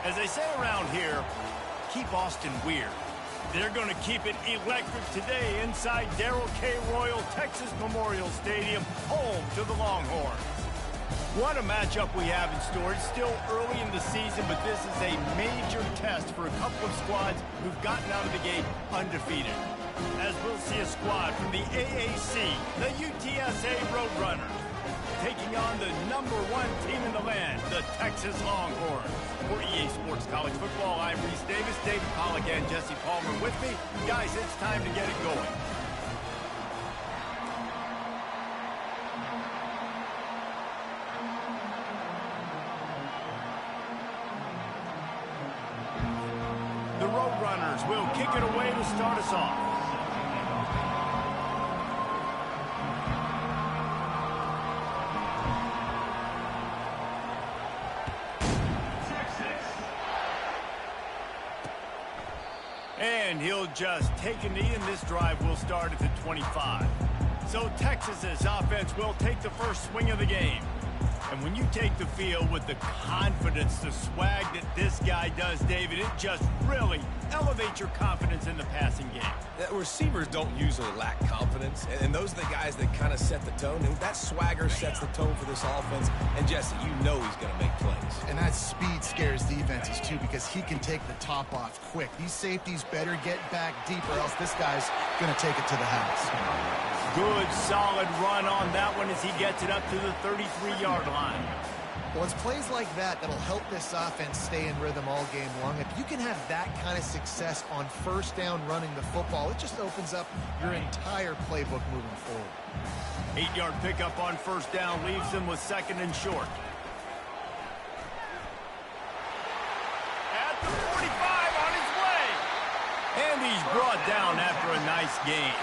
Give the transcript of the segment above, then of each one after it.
As they say around here, keep Austin weird. They're going to keep it electric today inside Darrell K. Royal Texas Memorial Stadium, home to the Longhorns. What a matchup we have in store. It's still early in the season, but this is a major test for a couple of squads who've gotten out of the gate undefeated. As we'll see a squad from the AAC, the UTSA Roadrunners, taking on the #1 team in the land, the Texas Longhorns. For EA Sports College Football, I'm Reese Davis, David Pollack, and Jesse Palmer with me. Guys, it's time to get it going. The Roadrunners will kick it away to start us off. And he'll just take a knee, and this drive will start at the 25. So Texas's offense will take the first swing of the game. And when you take the field with the confidence, the swag that this guy does, David, it just really elevates your confidence in the passing game. Receivers don't usually lack confidence, and those are the guys that kind of set the tone. And that swagger sets the tone for this offense. And, Jesse, you know he's going to make plays. And that speed scares defenses, too, because he can take the top off quick. These safeties better get back deep, or else this guy's going to take it to the house. Good, solid run on that one as he gets it up to the 33-yard line. Well, it's plays like that that'll help this offense stay in rhythm all game long. If you can have that kind of success on first down running the football, it just opens up your entire playbook moving forward. 8-yard pickup on first down leaves them with second and short. At the 45 on his way. And he's brought down after a nice gain.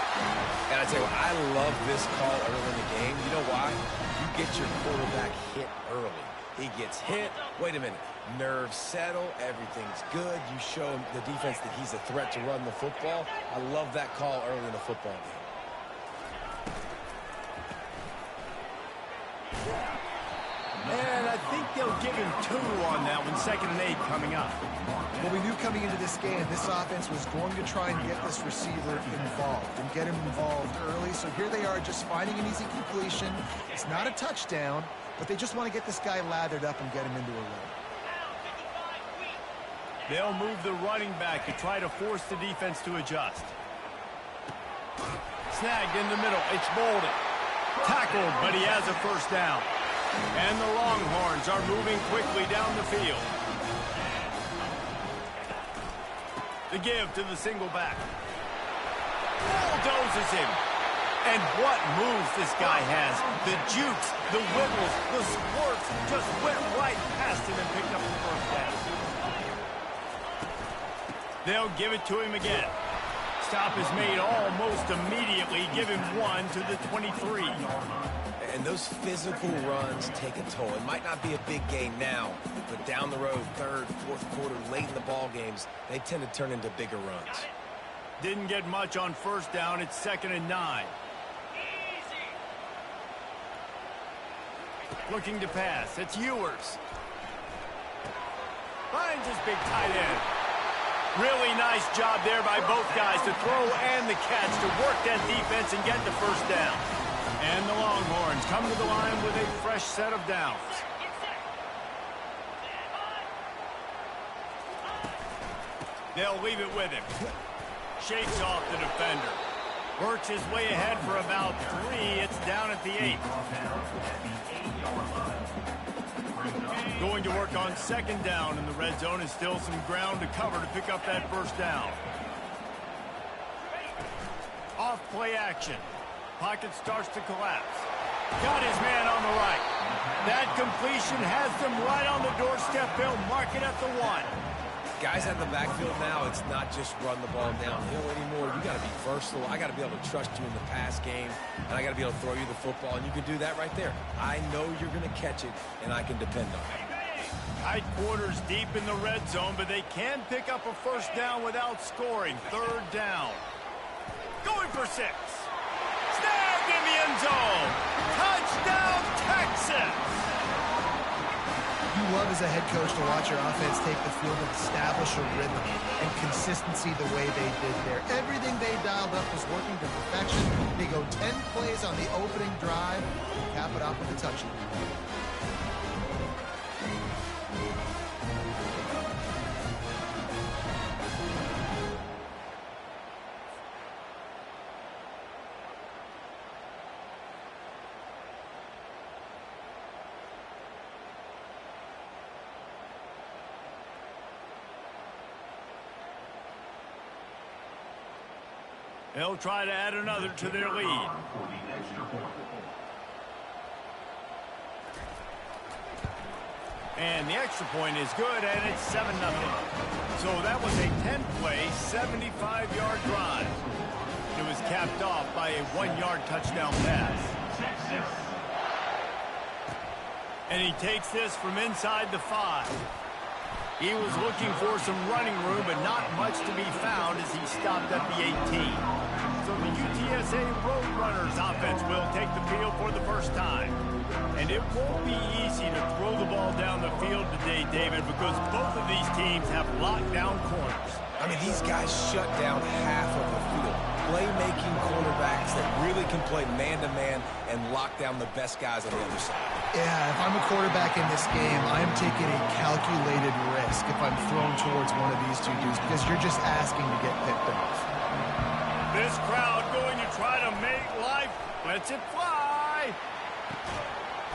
And I tell you what, I love this call early in the game. You know why? You get your quarterback hit early. He gets hit. Wait a minute. Nerves settle. Everything's good. You show him the defense that he's a threat to run the football. I love that call early in the football game. And I think they'll give him 2 on that one. 2nd and 8 coming up. Well, we knew coming into this game, this offense was going to try and get this receiver involved and get him involved early. So here they are just finding an easy completion. It's not a touchdown, but they just want to get this guy lathered up and get him into a run. They'll move the running back to try to force the defense to adjust. Snagged in the middle. It's Bolden. Tackled, but he has a first down. And the Longhorns are moving quickly down the field. The give to the single back. Bulldozes him. And what moves this guy has. The jukes, the wiggles, the squirts just went right past him and picked up the first down. They'll give it to him again. Stop is made almost immediately. Give him 1 to the 23. And those physical runs take a toll. It might not be a big gain now, but down the road, 3rd, 4th quarter, late in the ball games, they tend to turn into bigger runs. Didn't get much on first down. It's 2nd and 9. Looking to pass. It's Ewers. Finds his big tight end. Really nice job there by both guys to throw and the catch to work that defense and get the first down. And the Longhorns come to the line with a fresh set of downs. They'll leave it with him. Shakes off the defender. Works his way ahead for about 3. It's down at the 8. Going to work on 2nd down in the red zone, and still some ground to cover to pick up that first down. Off play action. Pocket starts to collapse. Got his man on the right. That completion has them right on the doorstep. They'll mark it at the 1. Guys out of the backfield now, it's not just run the ball downhill anymore. You got to be versatile. I got to be able to trust you in the pass game, and I got to be able to throw you the football, and you can do that right there. I know you're going to catch it, and I can depend on it. Tight quarters deep in the red zone, but they can pick up a first down without scoring. 3rd down. Going for 6. Snagged in the end zone. Touchdown, Texas. You love his as a head coach to watch your offense take the field and establish a rhythm and consistency the way they did there. Everything they dialed up was working to perfection. They go 10 plays on the opening drive, cap it off with a touchdown. They'll try to add another to their lead. And the extra point is good, and it's 7-0. So that was a 10-play, 75-yard drive. It was capped off by a 1-yard touchdown pass. And he takes this from inside the 5. He was looking for some running room, but not much to be found as he stopped at the 18. So the UTSA Roadrunners offense will take the field for the first time. And it won't be easy to throw the ball down the field today, David, because both of these teams have lockdown corners. I mean, these guys shut down half of the field. Playmaking cornerbacks that really can play man-to-man and lock down the best guys on the other side. Yeah, if I'm a quarterback in this game, I'm taking a calculated risk if I'm thrown towards one of these two dudes because you're just asking to get picked off. This crowd going to try to make life. Lets it fly.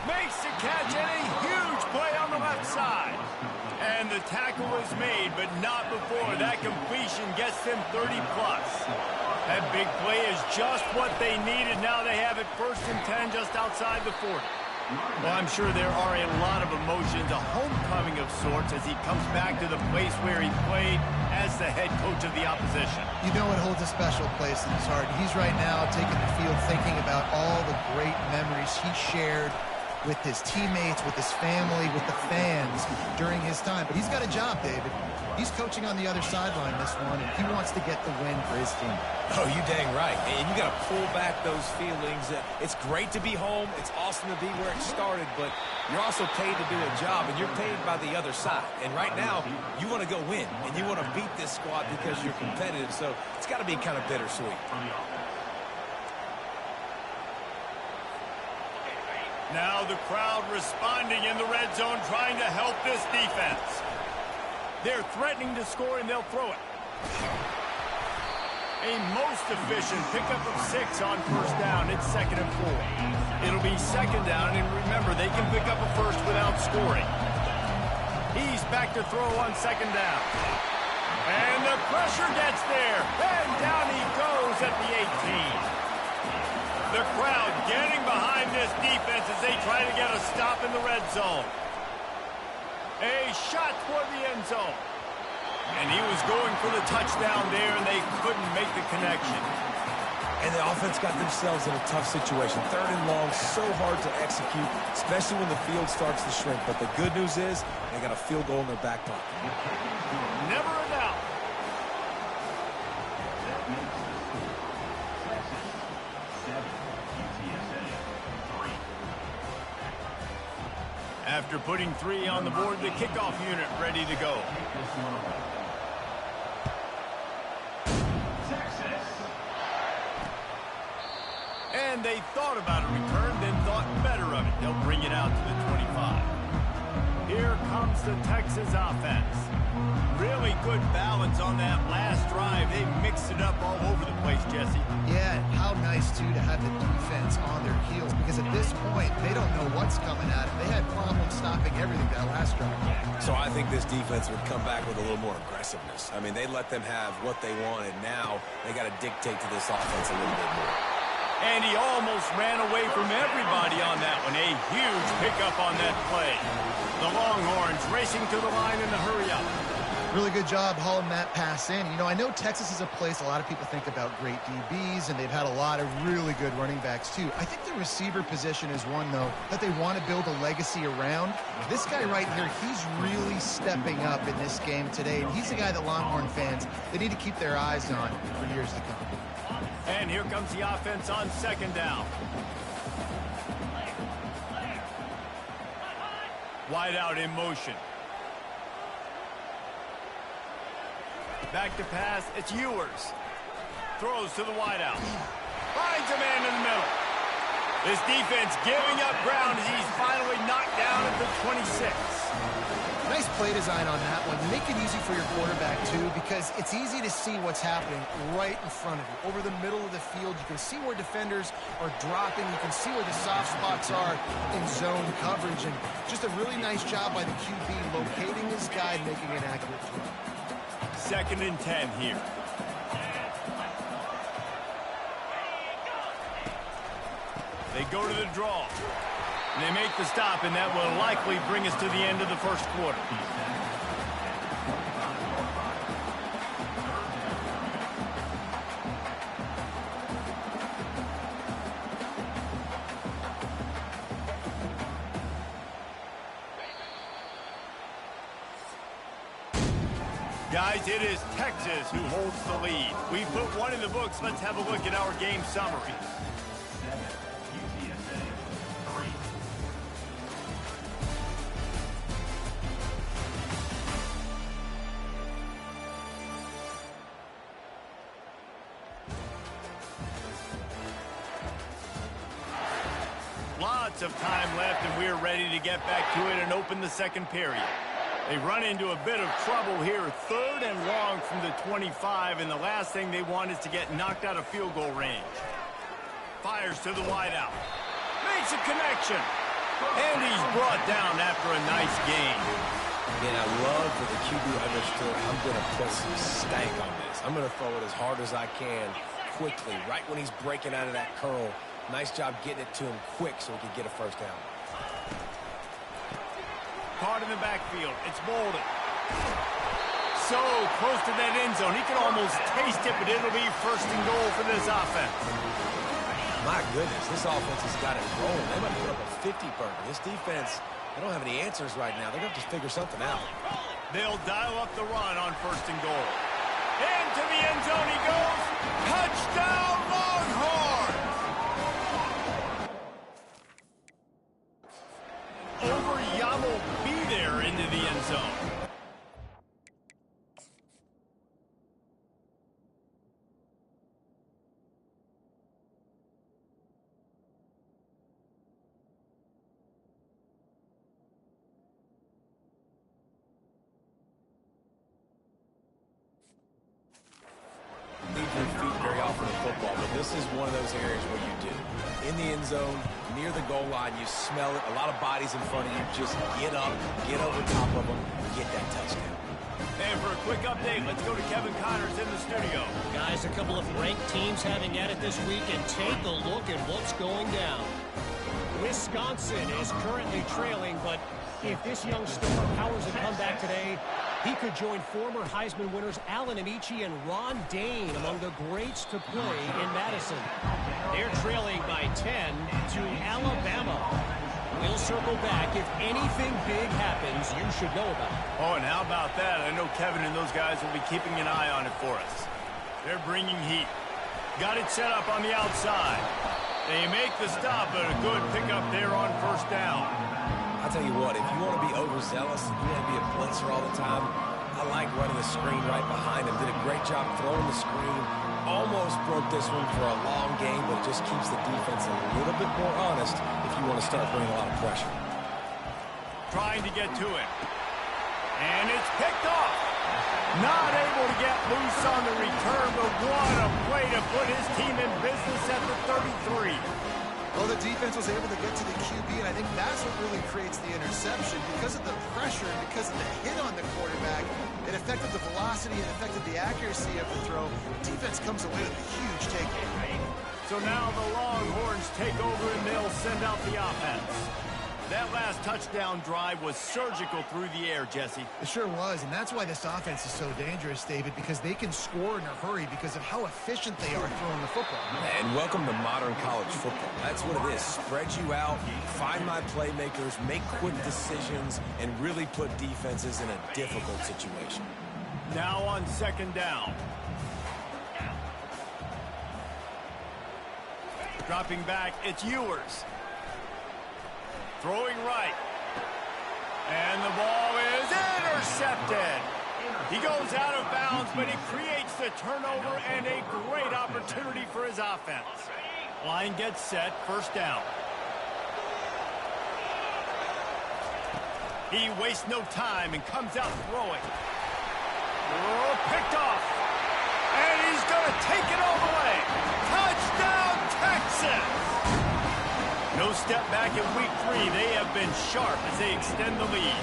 Makes the catch and a huge play on the left side. And the tackle is made, but not before that completion gets them 30-plus. That big play is just what they needed. Now they have it 1st and 10 just outside the 40. Well, I'm sure there are a lot of emotions, a homecoming of sorts as he comes back to the place where he played as the head coach of the opposition. You know it holds a special place in his heart. He's right now taking the field thinking about all the great memories he shared with his teammates, with his family, with the fans during his time. But he's got a job, David. He's coaching on the other sideline this one, and he wants to get the win for his team. Oh, you dang right. And you got to pull back those feelings. It's great to be home. It's awesome to be where it started, but you're also paid to do a job, and you're paid by the other side. And right now, you want to go win, and you want to beat this squad because you're competitive, so it's got to be kind of bittersweet. Now the crowd responding in the red zone, trying to help this defense. They're threatening to score, and they'll throw it. A most efficient pickup of 6 on 1st down. It's 2nd and 4. It'll be 2nd down, and remember, they can pick up a first without scoring. He's back to throw on 2nd down. And the pressure gets there, and down he goes at the 18. The crowd getting behind this defense as they try to get a stop in the red zone. A shot toward the end zone. And he was going for the touchdown there, and they couldn't make the connection. And the offense got themselves in a tough situation. 3rd and long, so hard to execute, especially when the field starts to shrink. But the good news is they got a field goal in their back pocket. Never a doubt. After putting 3 on the board, the kickoff unit ready to go. And they thought about a return, then thought better of it. They'll bring it out to the 25. Here comes the Texas offense. Really good balance on that last drive. They mixed it up all over the place, Jesse. Yeah, and how nice, too, to have the defense on their heels, because at this point, they don't know what's coming at them. They had problems stopping everything that last drive. So I think this defense would come back with a little more aggressiveness. I mean, they let them have what they wanted. Now they got to dictate to this offense a little bit more. And he almost ran away from everybody on that one. A huge pickup on that play. The Longhorns racing to the line in the hurry-up. Really good job hauling that pass in. You know, I know Texas is a place a lot of people think about great DBs, and they've had a lot of really good running backs, too. I think the receiver position is one, though, that they want to build a legacy around. This guy right here, he's really stepping up in this game today, and he's the guy that Longhorn fans, they need to keep their eyes on for years to come. And here comes the offense on 2nd down. Wide out in motion. Back to pass, it's Ewers. Throws to the wideout. Finds a man in the middle. This defense giving up ground as he's finally knocked down at the 26. Nice play design on that one. Make it easy for your quarterback, too, because it's easy to see what's happening right in front of you. Over the middle of the field, you can see where defenders are dropping. You can see where the soft spots are in zone coverage. And just a really nice job by the QB locating his guy and making an accurate throw. 2nd and 10 here. They go to the draw. And they make the stop, and that will likely bring us to the end of the first quarter. Guys, it is Texas who holds the lead. We put one in the books. Let's have a look at our game summary. Lots of time left, and we're ready to get back to it and open the second period. They run into a bit of trouble here, 3rd and long from the 25, and the last thing they want is to get knocked out of field goal range. Fires to the wideout. Makes a connection. And he's brought down after a nice gain. And I love that the QB understood, I'm going to put some stank on this. I'm going to throw it as hard as I can quickly, right when he's breaking out of that curl. Nice job getting it to him quick so he could get a first down. Caught in the backfield. It's Bolden. So close to that end zone. He can almost taste it, but it'll be 1st and goal for this offense. My goodness, this offense has got it rolling. They might put up a 50-burger. This defense, they don't have any answers right now. They're going to have to figure something out. They'll dial up the run on 1st and goal. Into the end zone he goes. Touchdown, Longhorns! Over Yamo be there into the end zone. Leave your feet very often in football, but this is one of those areas where you do. In the end zone, near the goal line, you smell it. A lot of bodies in front of you. Just get up, get over top of them, and get that touchdown. And for a quick update, let's go to Kevin Connors in the studio. Guys, a couple of ranked teams having at it this week, and take a look at what's going down. Wisconsin is currently trailing, but if this young star powers a comeback today, he could join former Heisman winners Alan Amici and Ron Dane among the greats to play in Madison. They're trailing by 10 to Alabama. We'll circle back. If anything big happens, you should know about it. Oh, and how about that? I know Kevin and those guys will be keeping an eye on it for us. They're bringing heat. Got it set up on the outside. They make the stop, but a good pickup there on 1st down. I'll tell you what, if you want to be overzealous, you want to be a blitzer all the time, I like running the screen right behind him. Did a great job throwing the screen. Almost broke this one for a long game, but it just keeps the defense a little bit more honest if you want to start bringing a lot of pressure. Trying to get to it. And it's picked off. Not able to get loose on the return, but what a play to put his team in business at the 33. Well, the defense was able to get to the QB, and I think that's what really creates the interception. Because of the pressure and because of the hit on the quarterback, it affected the velocity and affected the accuracy of the throw. The defense comes away with a huge takeaway. So now the Longhorns take over, and they'll send out the offense. That last touchdown drive was surgical through the air, Jesse. It sure was, and that's why this offense is so dangerous, David, because they can score in a hurry because of how efficient they are throwing the football. And welcome to modern college football. That's what it is. Spread you out, find my playmakers, make quick decisions, and really put defenses in a difficult situation. Now on 2nd down. Dropping back, it's Ewers. Throwing right. And the ball is intercepted. He goes out of bounds, but he creates the turnover and a great opportunity for his offense. Line gets set, first down. He wastes no time and comes out throwing. Oh, picked off. And he's going to take it all the way. Touchdown, Texas! No step back in week 3. They have been sharp as they extend the lead.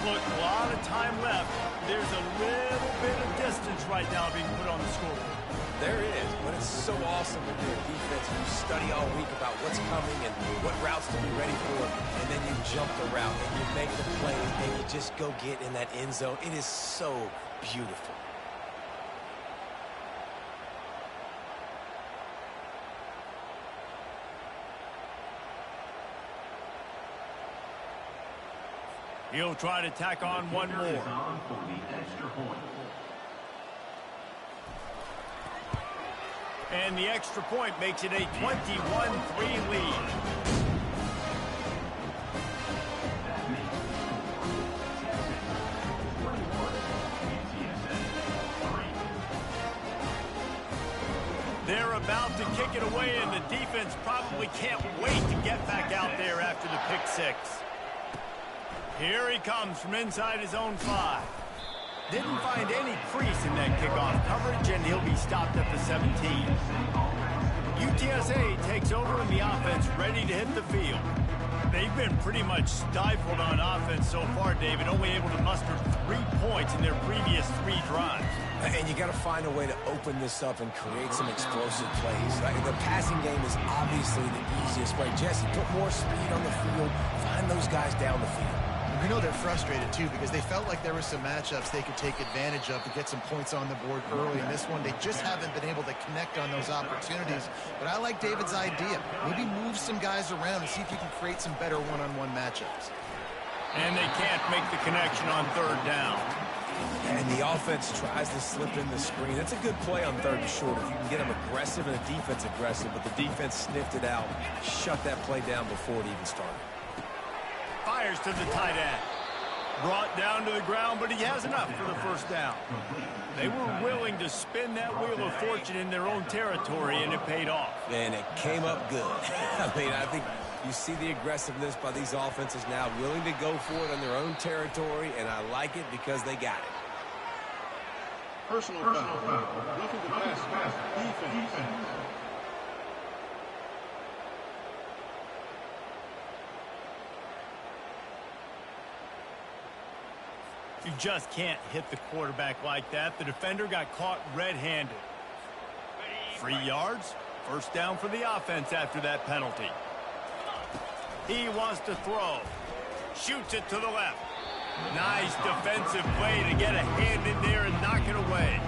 Look, a lot of time left. There's a little bit of distance right now being put on the scoreboard. There is, but it's so awesome when you're a defense and you study all week about what's coming and what routes to be ready for, and then you jump the route and you make the play and you just go get in that end zone. It is so beautiful. He'll try to tack on one more. And the extra point makes it a 21-3 lead. They're about to kick it away, and the defense probably can't wait to get back out there after the pick six. Here he comes from inside his own 5. Didn't find any crease in that kickoff coverage, and he'll be stopped at the 17. UTSA takes over in the offense, ready to hit the field. They've been pretty much stifled on offense so far, David, only able to muster 3 points in their previous 3 drives. And you got to find a way to open this up and create some explosive plays. The passing game is obviously the easiest way. Jesse, put more speed on the field, find those guys down the field. We know they're frustrated, too, because they felt like there were some matchups they could take advantage of to get some points on the board early. In this one, they just haven't been able to connect on those opportunities. But I like David's idea. Maybe move some guys around and see if you can create some better one-on-one matchups. And they can't make the connection on third down. And the offense tries to slip in the screen. That's a good play on third and short if you can get them aggressive and the defense aggressive. But the defense sniffed it out, shut that play down before it even started. Fires to the tight end. Brought down to the ground, but he has enough for the first down. They were willing to spin that wheel of fortune in their own territory, and it paid off. And it came up good. I mean, I think you see the aggressiveness by these offenses now, willing to go for it on their own territory, and I like it because they got it. Personal foul. Roughing the pass. Defense. You just can't hit the quarterback like that. The defender got caught red-handed. 3 yards, first down for the offense after that penalty. He wants to throw. Shoots it to the left. Nice defensive play to get a hand in there and knock it away.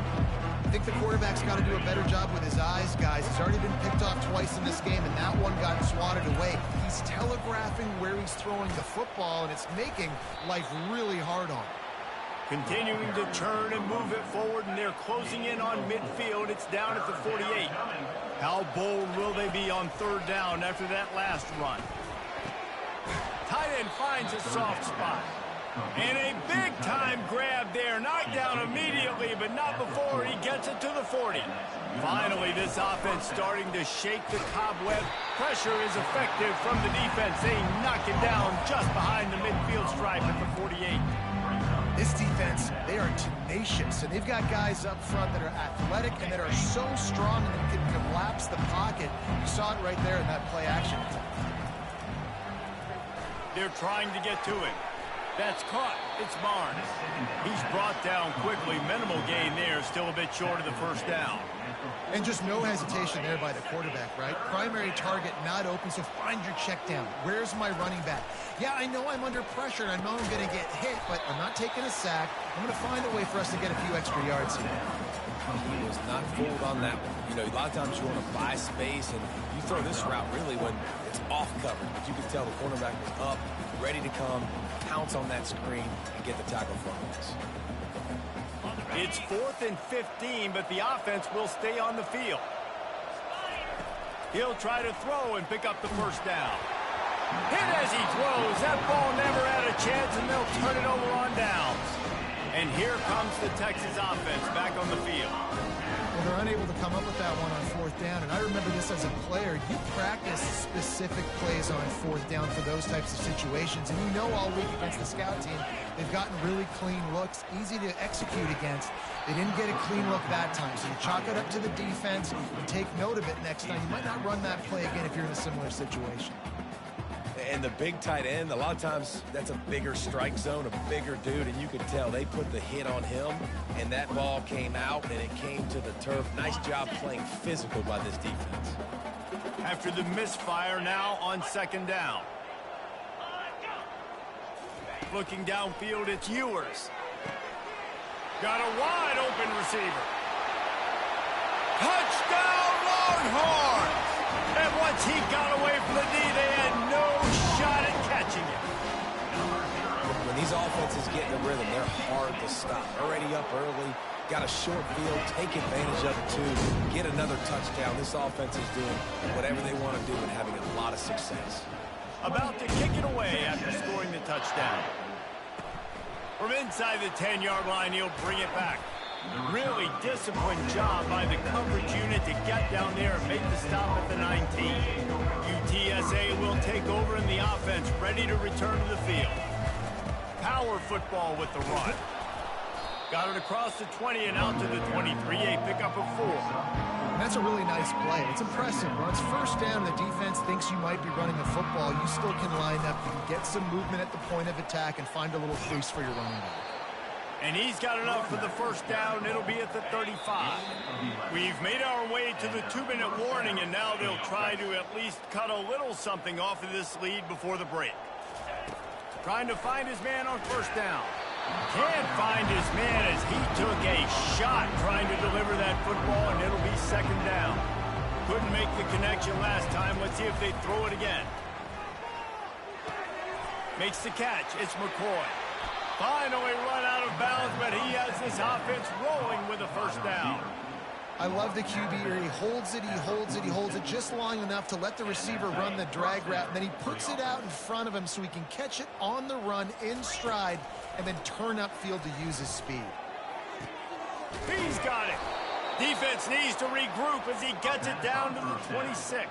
I think the quarterback's got to do a better job with his eyes, guys. He's already been picked off twice in this game, and that one got swatted away. He's telegraphing where he's throwing the football, and it's making life really hard on him. Continuing to turn and move it forward, and they're closing in on midfield. It's down at the 48. How bold will they be on third down after that last run? Tight end finds a soft spot. And a big-time grab there. Knocked down immediately, but not before he gets it to the 40. Finally, this offense starting to shake the cobweb. Pressure is effective from the defense. They knock it down just behind the midfield stripe at the 48. This defense, they are tenacious, and they've got guys up front that are athletic and that are so strong and can collapse the pocket. You saw it right there in that play action. They're trying to get to it. That's caught. It's Barnes. He's brought down quickly. Minimal gain there. Still a bit short of the first down. And just no hesitation there by the quarterback, right? Primary target not open, so find your check down. Where's my running back? Yeah, I know I'm under pressure, and I know I'm going to get hit, but I'm not taking a sack. I'm going to find a way for us to get a few extra yards here. He was not fooled on that one. You know, a lot of times you want to buy space, and you throw this route really when it's off coverage. But you can tell the cornerback was up, ready to come, pounce on that screen, and get the tackle from us. It's 4th and 15, but the offense will stay on the field. He'll try to throw and pick up the first down. Hit as he throws. That ball never had a chance, and they'll turn it over on downs. And here comes the Texas offense back on the field. Well, they're unable to come up with that one on fourth down, and I remember this as a player. You practice specific plays on fourth down for those types of situations, and you know all week against the scout team, they've gotten really clean looks, easy to execute against. They didn't get a clean look that time, so you chalk it up to the defense and take note of it next time. You might not run that play again if you're in a similar situation. And the big tight end, a lot of times that's a bigger strike zone, a bigger dude, and you can tell they put the hit on him, and that ball came out, and it came to the turf. Nice job playing physical by this defense. After the misfire, now on second down. Looking downfield, it's Ewers. Got a wide open receiver. Touchdown, Longhorns! And once he got away from the knee, they had no shot at catching him. When these offenses get in the rhythm, they're hard to stop. Already up early, got a short field, take advantage of it too, get another touchdown. This offense is doing whatever they want to do and having a lot of success. About to kick it away after scoring the touchdown. From inside the 10-yard line, he'll bring it back. Really disciplined job by the coverage unit to get down there and make the stop at the 19. UTSA will take over in the offense, ready to return to the field. Power football with the run. Got it across the 20 and out to the 23, a pickup of 4. And that's a really nice play. It's impressive. When it's first down, the defense thinks you might be running a football. You still can line up. You can get some movement at the point of attack and find a little crease for your running back. And he's got enough for the first down. It'll be at the 35. We've made our way to the 2-minute warning, and now they'll try to at least cut a little something off of this lead before the break. Trying to find his man on first down. Can't find his man as he took a shot trying to deliver that football, and it'll be second down. Couldn't make the connection last time. Let's see if they throw it again. Makes the catch. It's McCoy. Finally run out of bounds, but he has this offense rolling with a first down. I love the QB here. He holds it, he holds it, he holds it just long enough to let the receiver run the drag route, and then he puts it out in front of him so he can catch it on the run in stride and then turn upfield to use his speed. He's got it. Defense needs to regroup as he gets it down to the 26.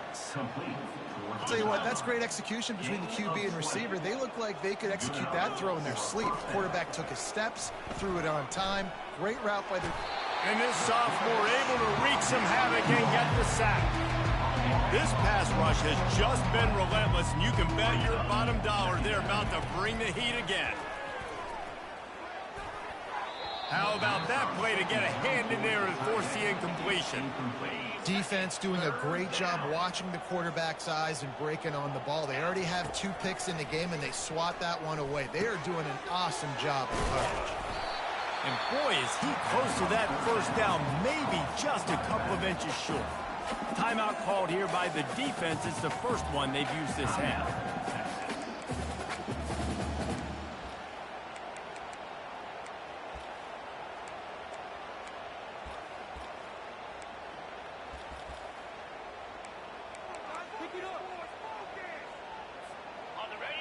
I'll tell you what, that's great execution between the QB and receiver. They look like they could execute that throw in their sleep. The quarterback took his steps, threw it on time. Great route by the... And this sophomore able to wreak some havoc and get the sack. This pass rush has just been relentless, and you can bet your bottom dollar they're about to bring the heat again. How about that play to get a hand in there and force the incompletion? Defense doing a great job watching the quarterback's eyes and breaking on the ball. They already have 2 picks in the game, and they swat that one away. They are doing an awesome job of coverage. And boy, is he close to that first down, maybe just a couple of inches short. Timeout called here by the defense. It's the first one they've used this half.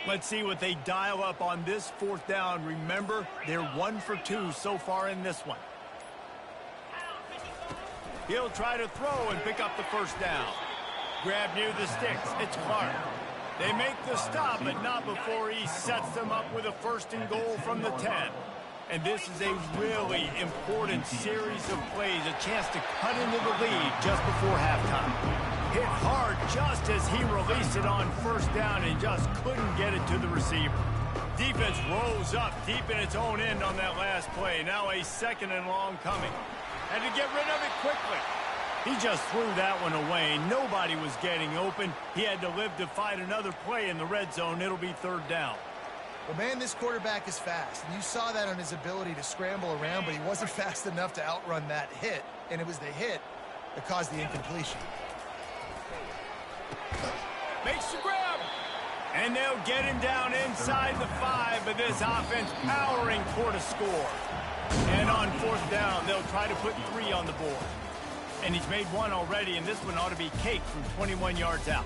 Let's see what they dial up on this fourth down. Remember, they're 1 for 2 so far in this one. He'll try to throw and pick up the first down. Grab near the sticks. It's Clark. They make the stop, but not before he sets them up with a 1st and goal from the 10. And this is a really important series of plays, a chance to cut into the lead just before halftime. Hit hard just as he released it on first down and just couldn't get it to the receiver. Defense rose up deep in its own end on that last play. Now a 2nd and long coming. And to get rid of it quickly. He just threw that one away. Nobody was getting open. He had to live to fight another play in the red zone. It'll be 3rd down. Well, man, this quarterback is fast. And you saw that on his ability to scramble around, but he wasn't fast enough to outrun that hit. And it was the hit that caused the incompletion. Makes the grab. And they'll get him down inside the 5, but this offense powering toward a score. And on 4th down, they'll try to put 3 on the board. And he's made 1 already, and this one ought to be caked from 21 yards out.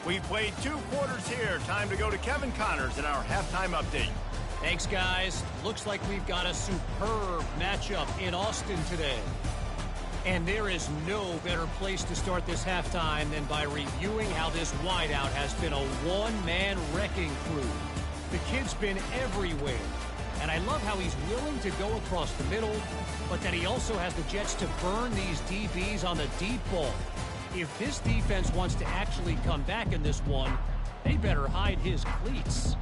We've played 2 quarters here. Time to go to Kevin Connors in our halftime update. Thanks, guys. Looks like we've got a superb matchup in Austin today. And there is no better place to start this halftime than by reviewing how this wideout has been a one-man wrecking crew. The kid's been everywhere. And I love how he's willing to go across the middle, but that he also has the jets to burn these DBs on the deep ball. If this defense wants to actually come back in this one, they better hide his cleats.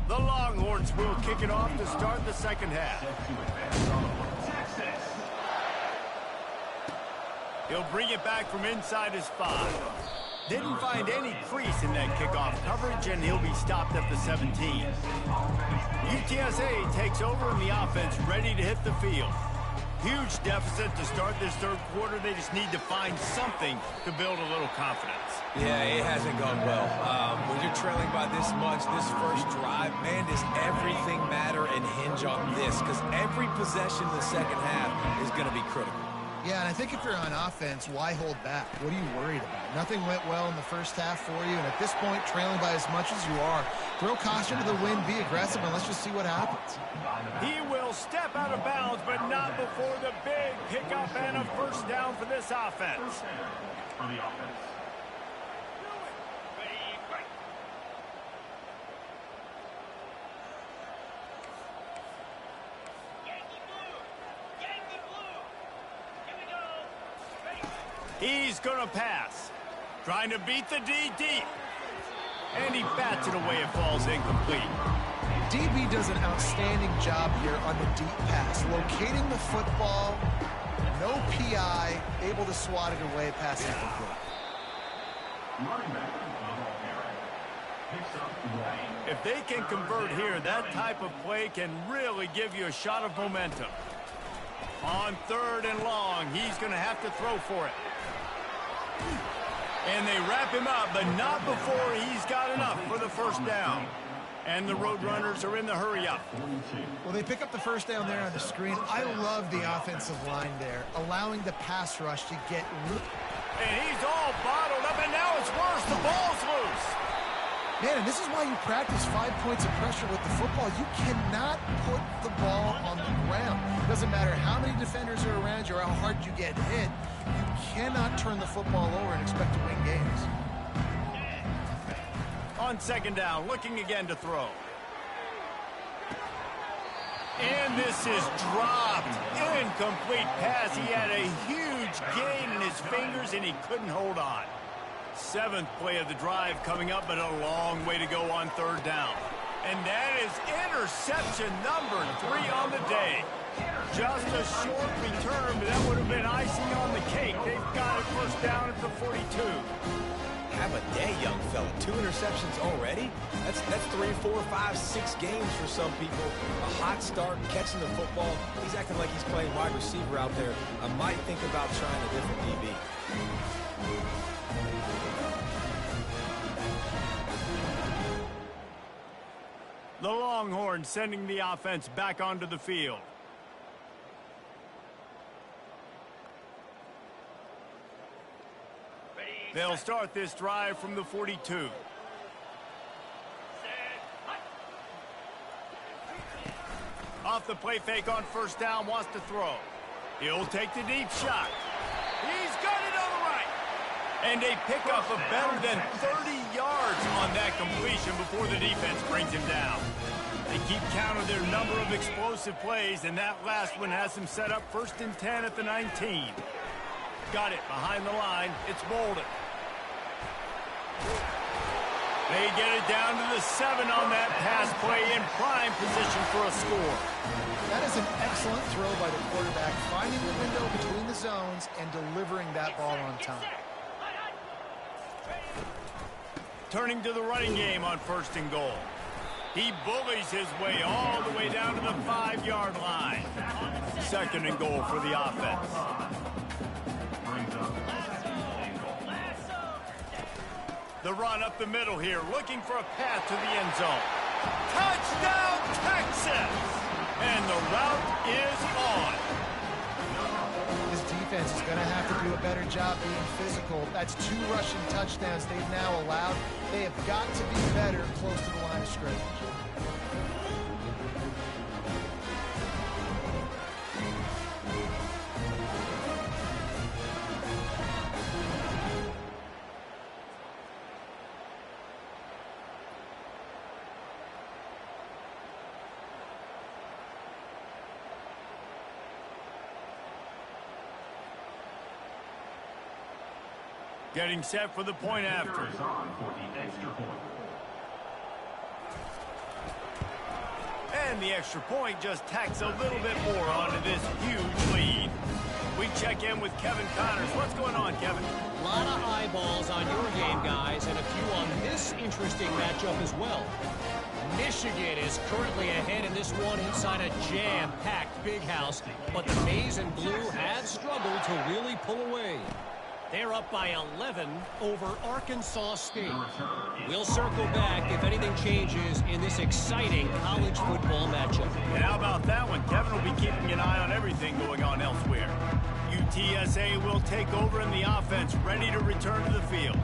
The Longhorns will kick it off to start the second half. He'll bring it back from inside his 5. Didn't find any crease in that kickoff coverage, and he'll be stopped at the 17. UTSA takes over in the offense, ready to hit the field. Huge deficit to start this third quarter. They just need to find something to build a little confidence. Yeah, it hasn't gone well. When you're trailing by this much, this first drive, man, does everything matter and hinge on this? Because every possession in the second half is going to be critical. Yeah, and I think if you're on offense, why hold back? What are you worried about? Nothing went well in the first half for you, and at this point, trailing by as much as you are, throw caution to the wind, be aggressive, and let's just see what happens. He will step out of bounds, but not before the big pickup and a first down for this offense. He's going to pass. Trying to beat the D deep. And he bats it away. It falls incomplete. DB does an outstanding job here on the deep pass. Locating the football, no PI, able to swat it away, pass incomplete. If they can convert here, that type of play can really give you a shot of momentum. On 3rd and long, he's going to have to throw for it. And they wrap him up, but not before he's got enough for the first down. And the Roadrunners are in the hurry-up. Well, they pick up the first down there on the screen. I love the offensive line there, allowing the pass rush to get... And he's all bottled up, and now it's worse. The ball's loose. Man, and this is why you practice 5 points of pressure with the football. You cannot put the ball on the ground. Doesn't matter how many defenders are around you or how hard you get hit. You cannot turn the football over and expect to win games. On 2nd down, looking again to throw. And this is dropped. Incomplete pass. He had a huge gain in his fingers, and he couldn't hold on. 7th play of the drive coming up, but a long way to go on 3rd down. And that is interception number 3 on the day. Just a short return, but that would have been icing on the cake. They've got it first down at the 42. Have a day, young fella. 2 interceptions already? That's 3, 4, 5, 6 games for some people. A hot start, catching the football. He's acting like he's playing wide receiver out there. I might think about trying a different DB. The Longhorns sending the offense back onto the field. They'll start this drive from the 42. Off the play fake on first down, wants to throw. He'll take the deep shot. He's got it on the right. And a pickup of better than 30 yards on that completion before the defense brings him down. They keep count of their number of explosive plays, and that last one has them set up 1st and 10 at the 19. Got it behind the line. It's Bolden. They get it down to the 7 on that pass play in prime position for a score. That is an excellent throw by the quarterback, finding the window between the zones and delivering that ball on time. Turning to the running game on 1st and goal. He bullies his way all the way down to the 5-yard line. 2nd and goal for the offense. The run up the middle here, looking for a path to the end zone. Touchdown, Texas! And the route is on. This defense defense is going to have to do a better job being physical. That's 2 rushing touchdowns they've now allowed. They have got to be better close to the line of scrimmage. Getting set for the point after. And the extra point just tacks a little bit more onto this huge lead. We check in with Kevin Connors. What's going on, Kevin? A lot of eyeballs on your game, guys, and a few on this interesting matchup as well. Michigan is currently ahead in this one inside a jam-packed big house, but the maize and blue have struggled to really pull away. They're up by 11 over Arkansas State. We'll circle back if anything changes in this exciting college football matchup. And how about that one? Kevin will be keeping an eye on everything going on elsewhere. UTSA will take over in the offense, ready to return to the field.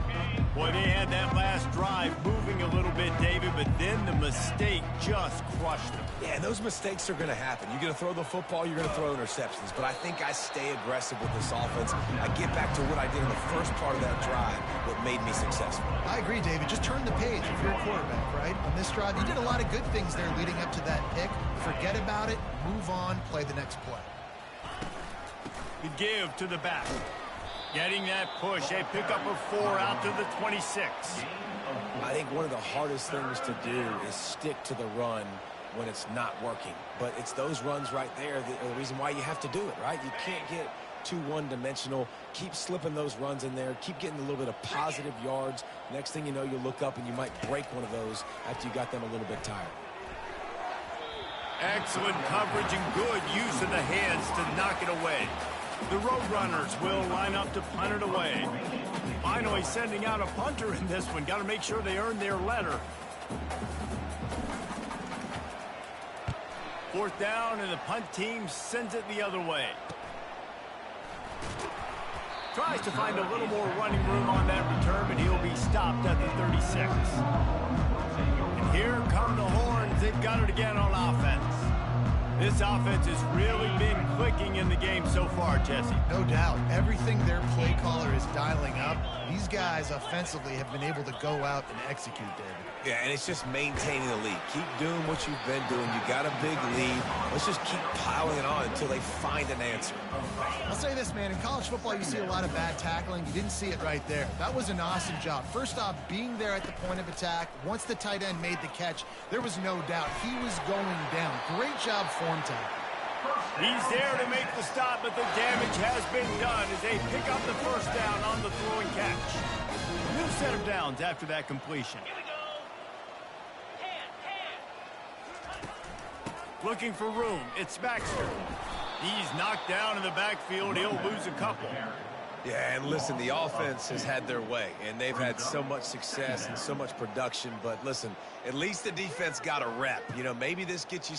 Boy, they had that last drive moving a little bit, David, but then the mistake just crushed them. Yeah, those mistakes are going to happen. You're going to throw the football, you're going to throw interceptions. But I think I stay aggressive with this offense. I get back to what I did in the first part of that drive that made me successful. I agree, David. Just turn the page if you're a quarterback, right? On this drive, you did a lot of good things there leading up to that pick. Forget about it, move on, play the next play. The give to the back. Getting that push, a pickup of 4 out to the 26. I think one of the hardest things to do is stick to the run when it's not working. But it's those runs right there that are the reason why you have to do it, right? You can't get too one-dimensional. Keep slipping those runs in there. Keep getting a little bit of positive yards. Next thing you know, you look up and you might break one of those after you got them a little bit tired. Excellent coverage and good use of the hands to knock it away. The Roadrunners will line up to punt it away. Finally sending out a punter in this one. Got to make sure they earn their letter. 4th down, and the punt team sends it the other way. Tries to find a little more running room on that return, but he'll be stopped at the 36. And here come the horns. They've got it again on offense. This offense has really been clicking in the game so far, Jesse. No doubt. Everything their play caller is dialing up, these guys offensively have been able to go out and execute, David. Yeah, and it's just maintaining the lead. Keep doing what you've been doing. You got a big lead. Let's just keep piling it on until they find an answer. I'll say this, man. In college football, you see a lot of bad tackling. You didn't see it right there. That was an awesome job. First off, being there at the point of attack. Once the tight end made the catch, there was no doubt he was going down. Great job form tackle. He's there to make the stop, but the damage has been done as they pick up the 1st down on the throwing catch. New set of downs after that completion. Looking for room. It's Baxter. He's knocked down in the backfield. He'll lose a couple. Yeah, and listen, the offense has had their way, and they've had so much success and so much production. But listen, at least the defense got a rep. You know, maybe this gets you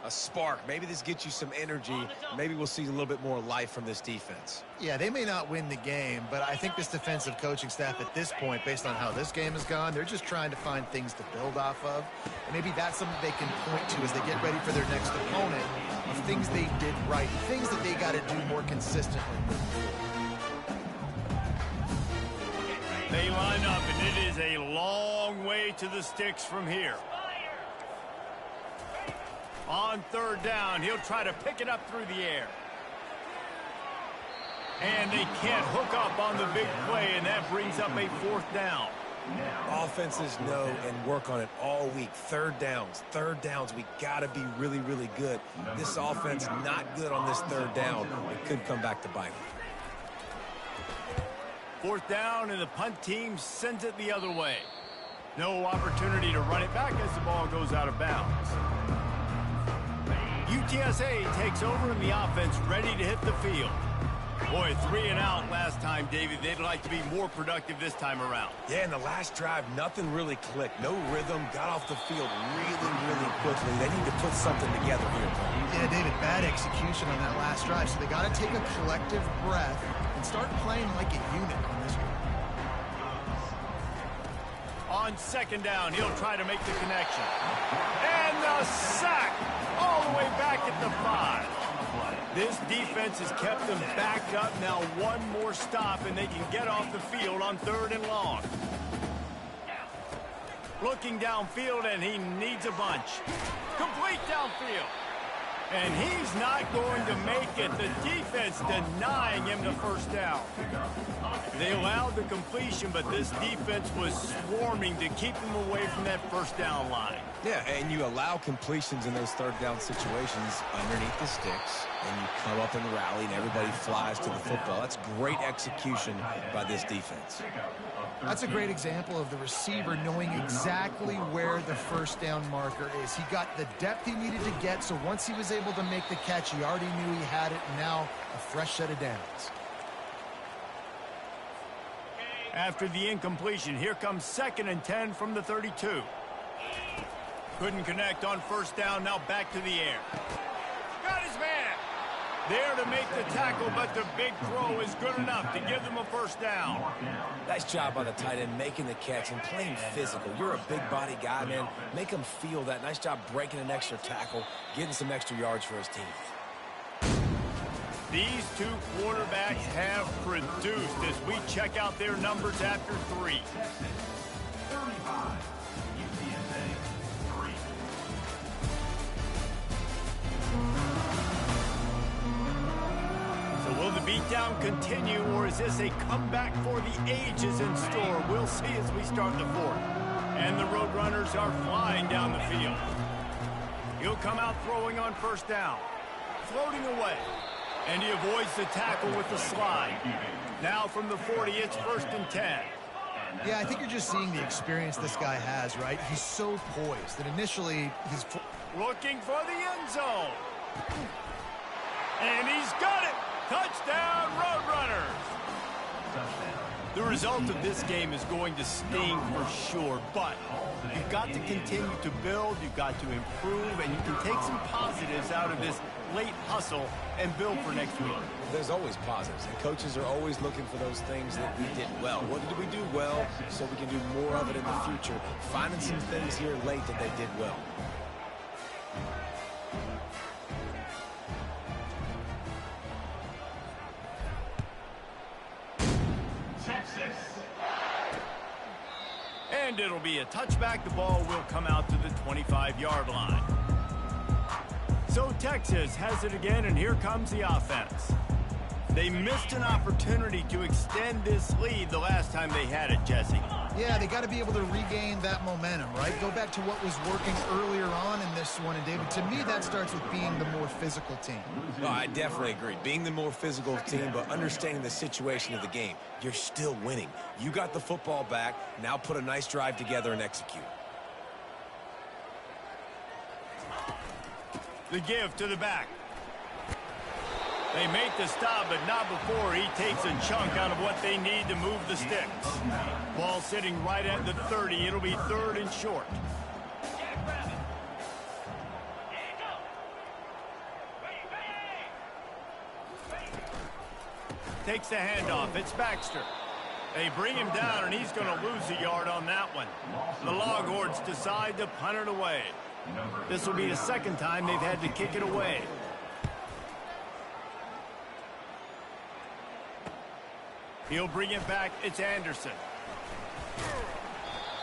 a spark. Maybe this gets you some energy. Maybe we'll see a little bit more life from this defense. Yeah, they may not win the game, but I think this defensive coaching staff at this point, based on how this game has gone, they're just trying to find things to build off of. And maybe that's something they can point to as they get ready for their next opponent of things they did right, things that they got to do more consistently. They line up, and it is a long way to the sticks from here. On 3rd down, he'll try to pick it up through the air. And they can't hook up on the big play, and that brings up a 4th down. Offenses know and work on it all week. 3rd downs, we got to be really, really good. This offense not good on this 3rd down. It could come back to bite them. 4th down, and the punt team sends it the other way. No opportunity to run it back as the ball goes out of bounds. UTSA takes over in the offense, ready to hit the field. Boy, 3 and out last time, David. They'd like to be more productive this time around. Yeah, in the last drive, nothing really clicked. No rhythm, got off the field really quickly. They need to put something together here, Paul. Yeah, David, bad execution on that last drive, so they got to take a collective breath and start playing like a unit on this one. On second down, he'll try to make the connection. And the sack all the way back at the 5. This defense has kept them backed up. Now one more stop, and they can get off the field on 3rd and long. Looking downfield, and he needs a bunch. Complete downfield. And he's not going to make it. The defense denying him the first down. They allowed the completion, but this defense was swarming to keep him away from that first down line. Yeah, and you allow completions in those 3rd down situations underneath the sticks, and you come up and rally, and everybody flies to the football. That's great execution by this defense. That's a great example of the receiver knowing exactly where the first down marker is. He got the depth he needed to get, so once he was able to make the catch, he already knew he had it, and now a fresh set of downs. After the incompletion, here comes 2nd and 10 from the 32. Couldn't connect on first down, now back to the air. Got his man. There to make the tackle, but the big throw is good enough to give them a first down. Nice job by the tight end making the catch and playing physical. You're a big body guy, man. Make him feel that. Nice job breaking an extra tackle, getting some extra yards for his team. These two quarterbacks have produced as we check out their numbers after 3. 35, UTSA 3. So will the beatdown continue, or is this a comeback for the ages in store? We'll see as we start the 4th. And the Roadrunners are flying down the field. He'll come out throwing on first down. Floating away. And he avoids the tackle with the slide. Now from the 40, it's 1st and 10. Yeah, I think you're just seeing the experience this guy has, right? He's so poised that initially he's looking for the end zone. And he's got it. Touchdown, Roadrunners. The result of this game is going to sting for sure, but you've got to continue to build, you've got to improve, and you can take some positives out of this late hustle and build for next week. There's always positives, and coaches are always looking for those things that we did well. What did we do well so we can do more of it in the future? Finding some things here late that they did well. And it'll be a touchback. The ball will come out to the 25-yard line. So Texas has it again, and here comes the offense. They missed an opportunity to extend this lead the last time they had it, Jesse. Yeah, they got to be able to regain that momentum, right? Go back to what was working earlier on in this one. And, David, to me, that starts with being the more physical team. Oh, I definitely agree. Being the more physical team, but understanding the situation of the game. You're still winning. You got the football back. Now put a nice drive together and execute. The give to the back. They make the stop, but not before he takes a chunk out of what they need to move the sticks. Ball sitting right at the 30. It'll be 3rd and short. Takes the handoff. It's Baxter. They bring him down, and he's going to lose a yard on that one. The Longhorns decide to punt it away. This will be the 2nd time they've had to kick it away. He'll bring it back. It's Anderson.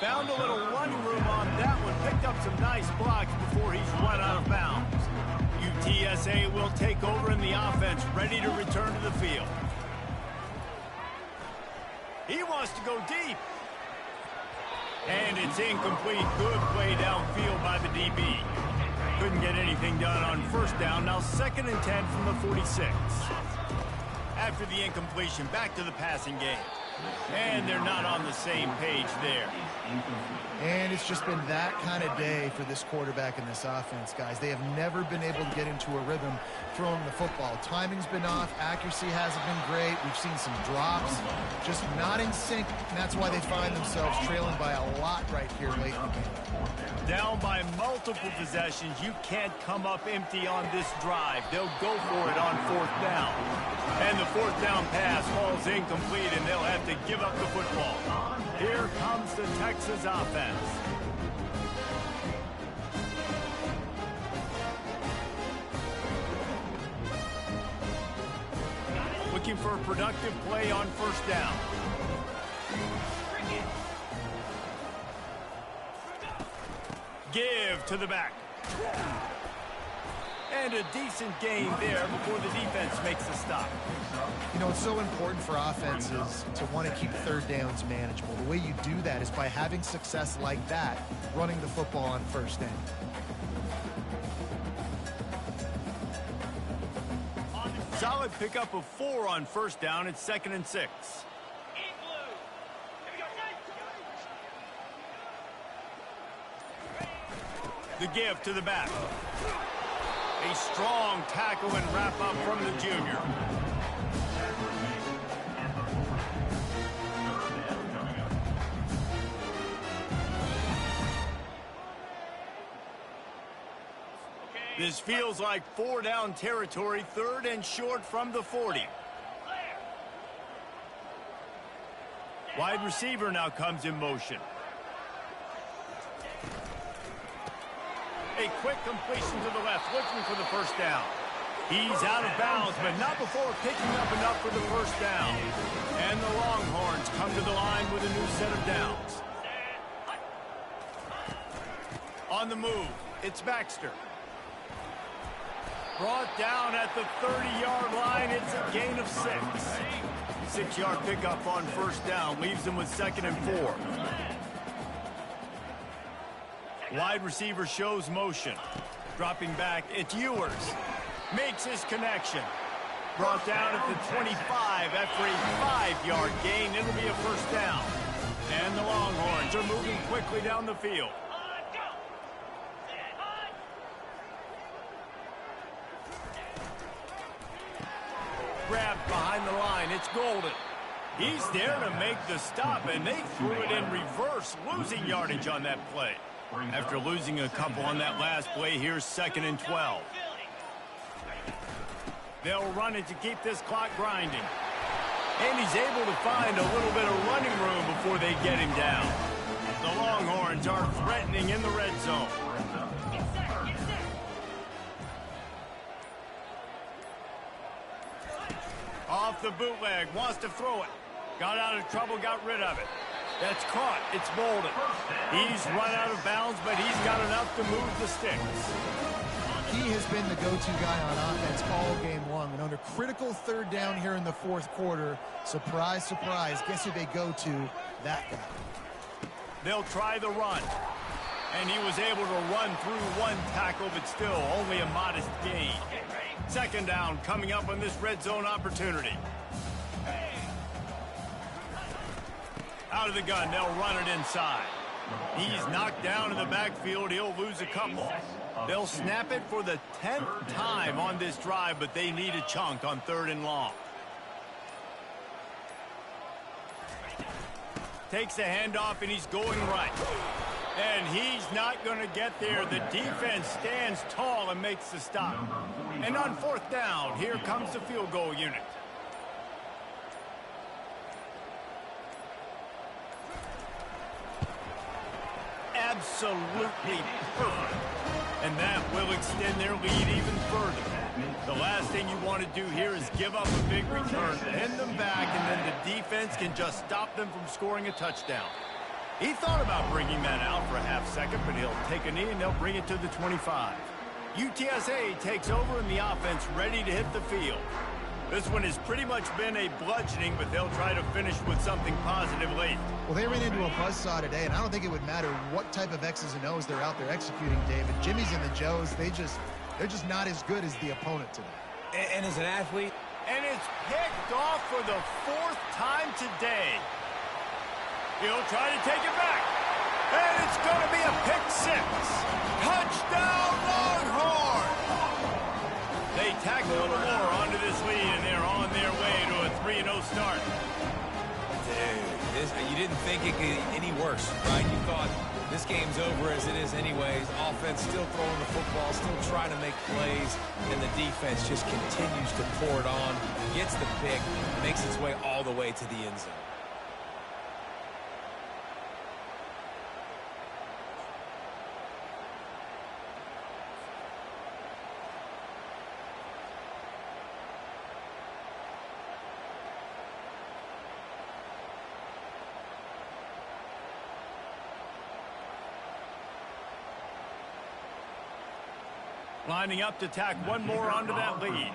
Found a little running room on that one. Picked up some nice blocks before he's run out of bounds. UTSA will take over in the offense, ready to return to the field. He wants to go deep. And it's incomplete. Good play downfield by the DB. Couldn't get anything done on first down. Now 2nd and 10 from the 46. After the incompletion, back to the passing game. And they're not on the same page there. And it's just been that kind of day for this quarterback and this offense, guys. They have never been able to get into a rhythm throwing the football. Timing's been off. Accuracy hasn't been great. We've seen some drops. Just not in sync, and that's why they find themselves trailing by a lot right here late in the game. Down by multiple possessions. You can't come up empty on this drive. They'll go for it on 4th down. And the 4th down pass falls incomplete, and they'll have to give up the football. Here comes the Texas offense. Looking for a productive play on 1st down. Give to the back. And a decent gain there before the defense makes a stop. You know, it's so important for offenses to want to keep 3rd downs manageable. The way you do that is by having success like that, running the football on 1st down. Solid pickup of 4 on 1st down. It's 2nd and 6. The give to the back. A strong tackle and wrap up from the junior. This feels like 4-down territory, 3rd and short from the 40. Wide receiver now comes in motion. A quick completion to the left, looking for the 1st down. He's out of bounds, but not before picking up enough for the 1st down. And the Longhorns come to the line with a new set of downs. On the move, it's Baxter. Brought down at the 30-yard line. It's a gain of 6. 6-yard pickup on 1st down leaves him with 2nd and 4. Wide receiver shows motion. Dropping back, it's Ewers. Makes his connection. Brought down at the 25 after a 5-yard gain. It'll be a 1st down. And the Longhorns are moving quickly down the field. Grabbed behind the line, it's Golden. He's there to make the stop, and they threw it in reverse, losing yardage on that play. After losing a couple on that last play, here's 2nd and 12. They'll run it to keep this clock grinding. And he's able to find a little bit of running room before they get him down. The Longhorns are threatening in the red zone. Off the bootleg, wants to throw it. Got out of trouble, got rid of it. That's caught. It's Bolden. He's run out of bounds, but he's got enough to move the sticks. He has been the go-to guy on offense all game long. And under critical 3rd down here in the 4th quarter, surprise, surprise, guess who they go to? That guy. They'll try the run. And he was able to run through one tackle, but still only a modest gain. 2nd down coming up on this red zone opportunity. Out of the gun, they'll run it inside. He's knocked down in the backfield. He'll lose a couple. They'll snap it for the 10th time on this drive, but they need a chunk on 3rd and long. Takes a handoff, and he's going right. And he's not going to get there. The defense stands tall and makes the stop. And on 4th down, here comes the field goal unit. Absolutely perfect. And that will extend their lead even further. The last thing you want to do here is give up a big return, pin them back, and then the defense can just stop them from scoring a touchdown. He thought about bringing that out for a half second, but he'll take a knee and they'll bring it to the 25. UTSA takes over in the offense, ready to hit the field. This one has pretty much been a bludgeoning, but they'll try to finish with something positive late. Well, they ran into a buzzsaw today, and I don't think it would matter what type of X's and O's they're out there executing, David. Jimmy's and the Joes, they're just not as good as the opponent today. And as an athlete. And it's picked off for the 4th time today. He'll try to take it back. And it's going to be a pick six. Touchdown, Longhorn! They tack a little more onto this lead, and they're on their way to a 3-0 start. Dude, you didn't think it could get any worse, right? You thought this game's over as it is anyways. Offense still throwing the football, still trying to make plays, and the defense just continues to pour it on, gets the pick, makes its way all the way to the end zone. Lining up to tack one more onto that lead.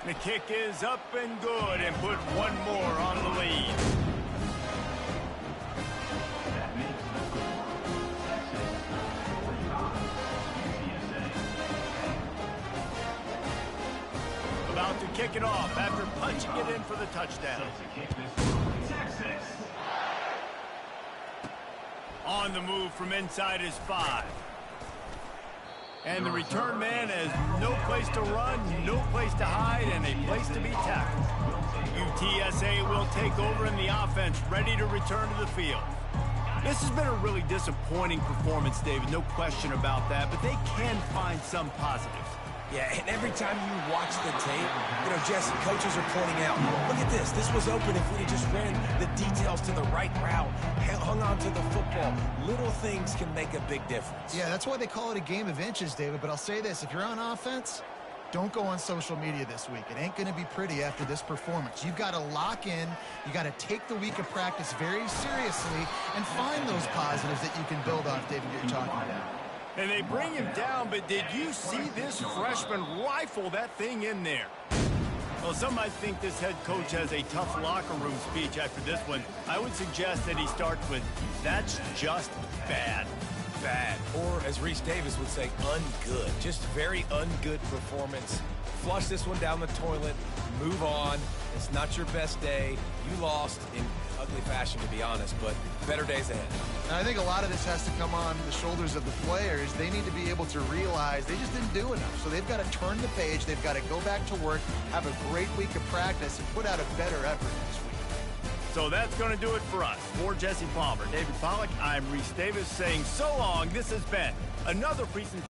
The kick is up and good and put one more on the lead. About to kick it off after punching it in for the touchdown. On the move from inside his 5. And the return man has no place to run, no place to hide, and a place to be tackled. UTSA will take over in the offense, ready to return to the field. This has been a really disappointing performance, David, no question about that, but they can find some positives. Yeah, and every time you watch the tape, Jesse, coaches are pointing out, look at this. This was open if we had just ran the details to the right route, hung on to the football. Little things can make a big difference. Yeah, that's why they call it a game of inches, David. But I'll say this, if you're on offense, don't go on social media this week. It ain't going to be pretty after this performance. You've got to lock in. You got to take the week of practice very seriously and find those positives that you can build off, David, that you're talking about. And they bring him down, but did you see this freshman rifle that thing in there? Well, some might think this head coach has a tough locker room speech after this one. I would suggest that he starts with, that's just bad. Bad. Or, as Reese Davis would say, ungood. Just very ungood performance. Flush this one down the toilet. Move on. It's not your best day. You lost in ugly fashion, to be honest, but better days ahead. And I think a lot of this has to come on the shoulders of the players. They need to be able to realize they just didn't do enough. So they've got to turn the page. They've got to go back to work, have a great week of practice, and put out a better effort next week. So that's going to do it for us. For Jesse Palmer, David Pollack, I'm Reese Davis saying so long. This has been another presentation.